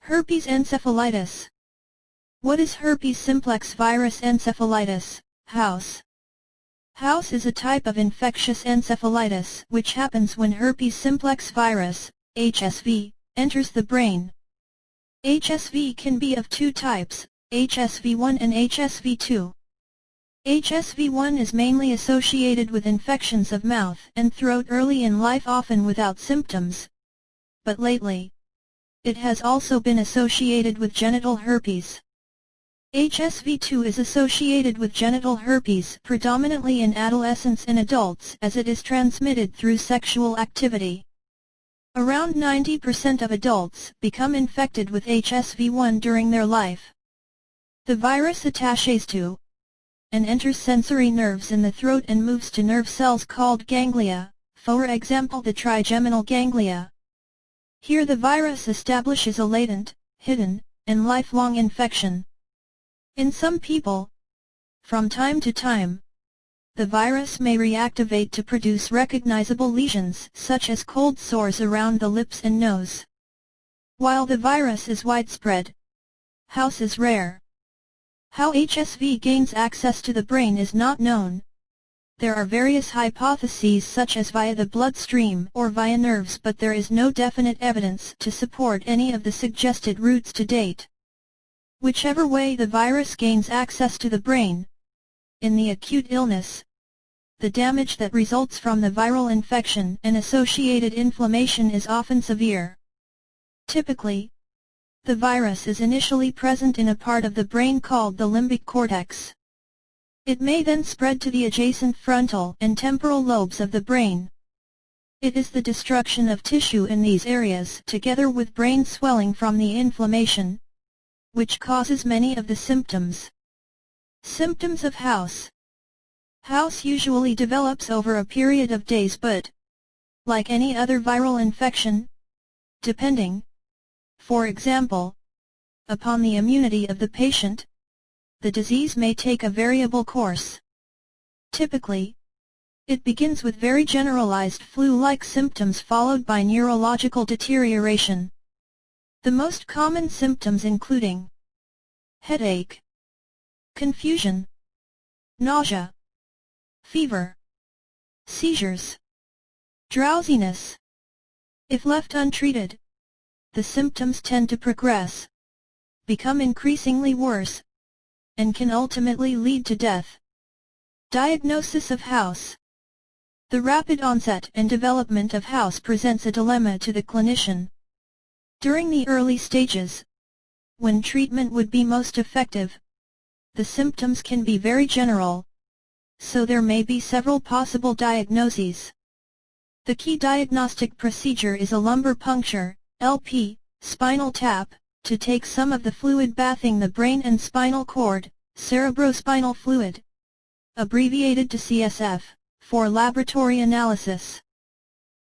Herpes encephalitis. What is herpes simplex virus encephalitis, HOUS? HOUS is a type of infectious encephalitis which happens when herpes simplex virus, HSV, enters the brain. HSV can be of two types, HSV1 and HSV2. HSV1 is mainly associated with infections of mouth and throat early in life, often without symptoms. But lately, it has also been associated with genital herpes. HSV2 is associated with genital herpes predominantly in adolescents and adults, as it is transmitted through sexual activity. Around 90% of adults become infected with HSV1 during their life. The virus attaches to and enters sensory nerves in the throat and moves to nerve cells called ganglia, for example the trigeminal ganglia. Here the virus establishes a latent, hidden, and lifelong infection. In some people, from time to time, the virus may reactivate to produce recognizable lesions such as cold sores around the lips and nose. While the virus is widespread, HOUS is rare. How HSV gains access to the brain is not known. There are various hypotheses such as via the bloodstream or via nerves, but there is no definite evidence to support any of the suggested routes to date. Whichever way the virus gains access to the brain, in the acute illness, the damage that results from the viral infection and associated inflammation is often severe. Typically, the virus is initially present in a part of the brain called the limbic cortex. It may then spread to the adjacent frontal and temporal lobes of the brain. It is the destruction of tissue in these areas together with brain swelling from the inflammation, which causes many of the symptoms. Symptoms of HOUS. HOUS usually develops over a period of days, but, like any other viral infection, depending, for example, upon the immunity of the patient, the disease may take a variable course. Typically, it begins with very generalized flu-like symptoms followed by neurological deterioration. The most common symptoms including headache, confusion, nausea, fever, seizures, drowsiness. If left untreated, the symptoms tend to progress, become increasingly worse, and can ultimately lead to death. Diagnosis of HOUS. The rapid onset and development of HOUS presents a dilemma to the clinician. During the early stages, when treatment would be most effective, the symptoms can be very general, so there may be several possible diagnoses. The key diagnostic procedure is a lumbar puncture, LP, spinal tap, to take some of the fluid bathing the brain and spinal cord, cerebrospinal fluid, abbreviated to CSF, for laboratory analysis.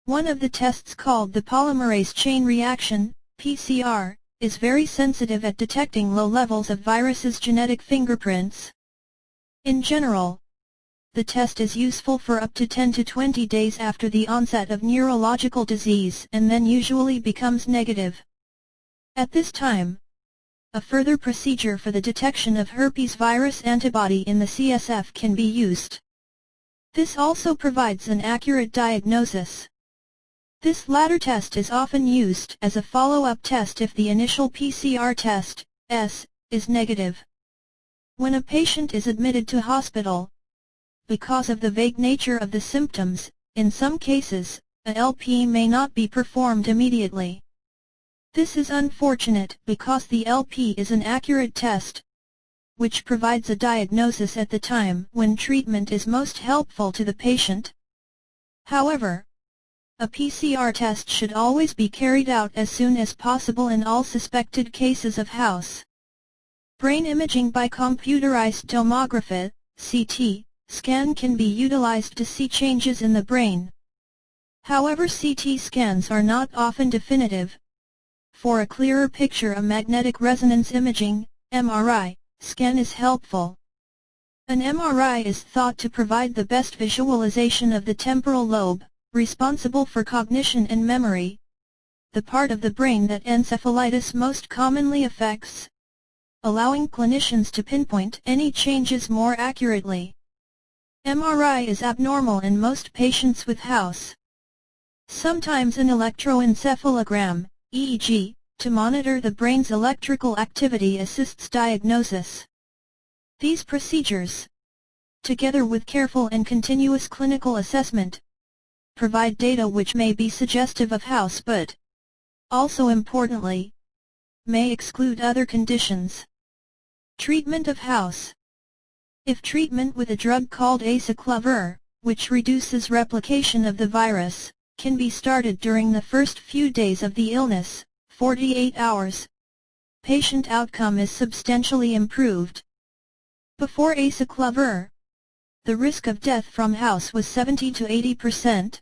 One of the tests called the polymerase chain reaction, PCR, is very sensitive at detecting low levels of virus's genetic fingerprints. In general, the test is useful for up to 10 to 20 days after the onset of neurological disease and then usually becomes negative. At this time, a further procedure for the detection of herpes virus antibody in the CSF can be used. This also provides an accurate diagnosis. This latter test is often used as a follow-up test if the initial PCR test, S, is negative. When a patient is admitted to hospital, because of the vague nature of the symptoms, in some cases, a LP may not be performed immediately. This is unfortunate because the LP is an accurate test, which provides a diagnosis at the time when treatment is most helpful to the patient. However, a PCR test should always be carried out as soon as possible in all suspected cases of HOUS. Brain imaging by computerized tomography, CT, scan can be utilized to see changes in the brain. However, CT scans are not often definitive. For a clearer picture, a magnetic resonance imaging, MRI, scan is helpful. An MRI is thought to provide the best visualization of the temporal lobe, responsible for cognition and memory. the part of the brain that encephalitis most commonly affects, allowing clinicians to pinpoint any changes more accurately. MRI is abnormal in most patients with House. Sometimes an electroencephalogram, EEG, to monitor the brain's electrical activity assists diagnosis. These procedures, together with careful and continuous clinical assessment, provide data which may be suggestive of House but, also importantly, may exclude other conditions. Treatment of House. If treatment with a drug called acyclovir, which reduces replication of the virus, can be started during the first few days of the illness, 48 hours, patient outcome is substantially improved. Before acyclovir, the risk of death from House was 70 to 80%.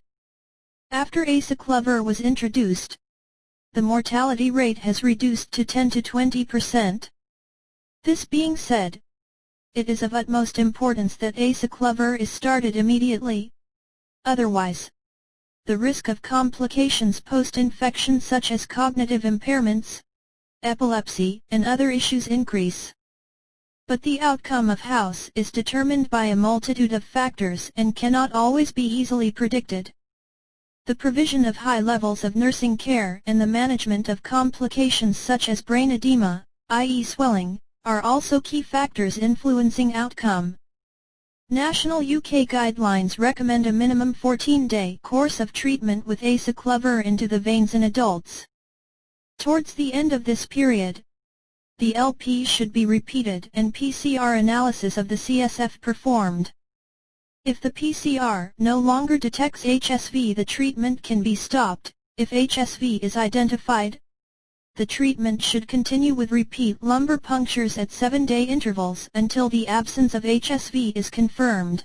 After acyclovir was introduced, the mortality rate has reduced to 10 to 20%. This being said, it is of utmost importance that acyclovir is started immediately. Otherwise, the risk of complications post-infection such as cognitive impairments, epilepsy, and other issues increase. But the outcome of House is determined by a multitude of factors and cannot always be easily predicted. The provision of high levels of nursing care and the management of complications such as brain edema, i.e. swelling, are also key factors influencing outcome. National UK guidelines recommend a minimum 14-day course of treatment with acyclovir into the veins in adults. Towards the end of this period, the LP should be repeated and PCR analysis of the CSF performed. If the PCR no longer detects HSV, the treatment can be stopped. If HSV is identified, the treatment should continue with repeat lumbar punctures at 7-day intervals until the absence of HSV is confirmed.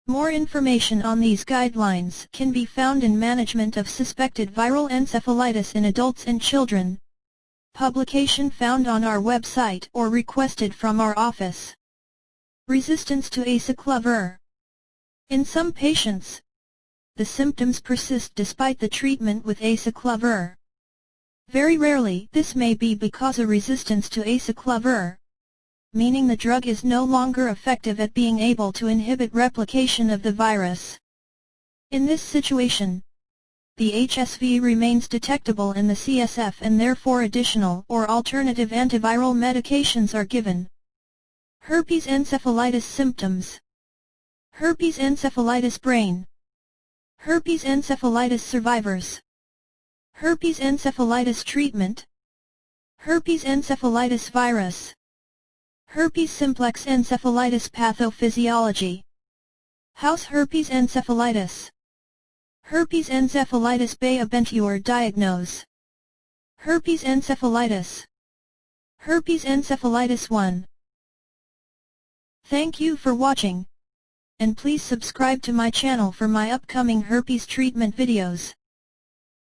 More information on these guidelines can be found in Management of Suspected Viral Encephalitis in Adults and Children, publication found on our website or requested from our office. Resistance to acyclovir. In some patients, the symptoms persist despite the treatment with acyclovir. Very rarely this may be because of resistance to acyclovir, meaning the drug is no longer effective at being able to inhibit replication of the virus. In this situation, the HSV remains detectable in the CSF and therefore additional or alternative antiviral medications are given. Herpes encephalitis symptoms. Herpes encephalitis brain. Herpes encephalitis survivors. Herpes encephalitis treatment. Herpes encephalitis virus. Herpes simplex encephalitis pathophysiology. House herpes encephalitis. Herpes encephalitis Bay-Abenture diagnose. Herpes encephalitis. Herpes encephalitis 1. Thank you for watching, and please subscribe to my channel for my upcoming herpes treatment videos.